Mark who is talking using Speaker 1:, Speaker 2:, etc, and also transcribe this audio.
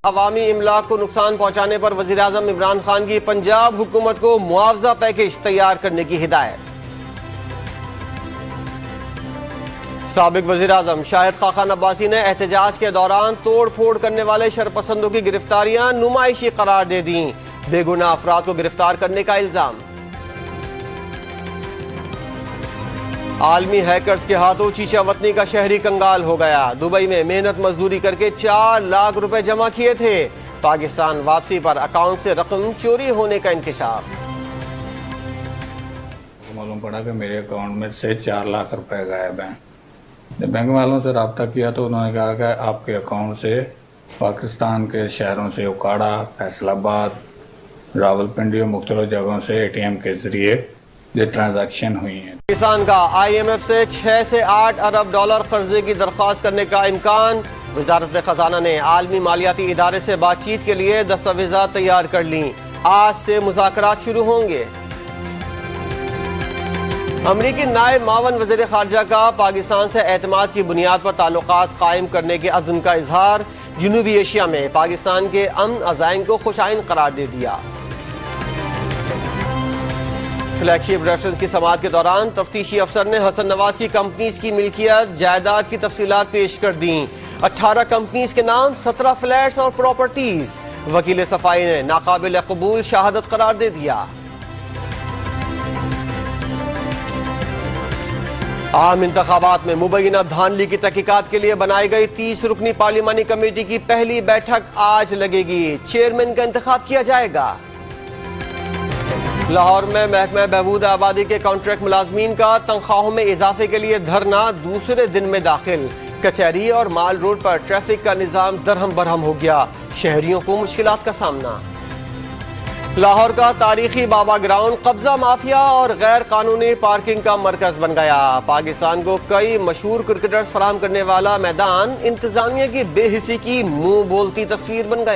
Speaker 1: अवामी इमलाक को नुकसान पहुंचाने पर वज़ीर-ए-आज़म इमरान खान की पंजाब हुकूमत को मुआवजा पैकेज तैयार करने की हिदायत। साबिक वज़ीर-ए-आज़म शाहिद खाकान अब्बासी ने एहतजाज के दौरान तोड़ फोड़ करने वाले शरपसंदों की गिरफ्तारियां नुमाइशी करार दे दी। बेगुनाह अफराद को गिरफ्तार करने का इल्जाम। आलमी हैकर्स के हाथों चीचा वतनी का शहरी कंगाल हो गया। दुबई में मेहनत मजदूरी करके 4 लाख रुपए जमा किए थे। पाकिस्तान वापसी पर अकाउंट से रकम चोरी होने का इंकशाफ।
Speaker 2: मालूम पड़ा कि मेरे अकाउंट में से 4 लाख रुपए गायब हैं। जब बैंक वालों से रब्ता किया तो उन्होंने कहा कि आपके अकाउंट से पाकिस्तान के शहरों से उकाड़ा, फैसलाबाद, रावलपिंडी और मुख्तलिफ जगहों से ATM के जरिए ये ट्रांजैक्शन हुई है।
Speaker 1: पाकिस्तान का IMF से 6 से 8 अरब डॉलर कर्जे की दरख्वास्त करने का इम्कान। वजारत खजाना ने आलमी मालियाती इदारे से बातचीत के लिए दस्तावेजात तैयार कर ली। आज से मुज़ाकरात शुरू होंगे। अमरीकी नायब मावन वज़ीर ख़ारजा का पाकिस्तान से एतमाद की बुनियाद पर ताल्लुकात कायम करने के अज़्म का इजहार। जनूबी एशिया में पाकिस्तान के अमन अज़ाइम को खुशाइन करार दे दिया। फ्लैगशिप रेफरेंस की समाअत के दौरान तफ्तीशी अफसर ने हसन नवाज की कंपनीज की मिल्कियत जायदाद की तफसीलात पेश कर दी। 18 कंपनीज के नाम, 17 फ्लैट्स और प्रॉपर्टीज। वकील सफाई ने नाकाबिल कबूल शहादत करार दे दिया। आम इंतखाबात में मुबैना धांधली की तहकीकात के लिए बनाई गई 30 रुकनी पार्लिमानी कमेटी की पहली बैठक आज लगेगी। चेयरमैन का इंतखाब किया जाएगा। लाहौर में महकमा बहबूद आबादी के कॉन्ट्रैक्ट मुलाजमीन का तनख्वाहों में इजाफे के लिए धरना दूसरे दिन में दाखिल। कचहरी और माल रोड पर ट्रैफिक का निजाम दरहम बरहम हो गया। शहरियों को मुश्किलात का सामना। लाहौर का तारीखी बाबा ग्राउंड कब्जा माफिया और गैर कानूनी पार्किंग का मरकज बन गया। पाकिस्तान को कई मशहूर क्रिकेटर्स फराहम करने वाला मैदान इंतजामिया की बेहिसी की मुंह बोलती तस्वीर बन गया।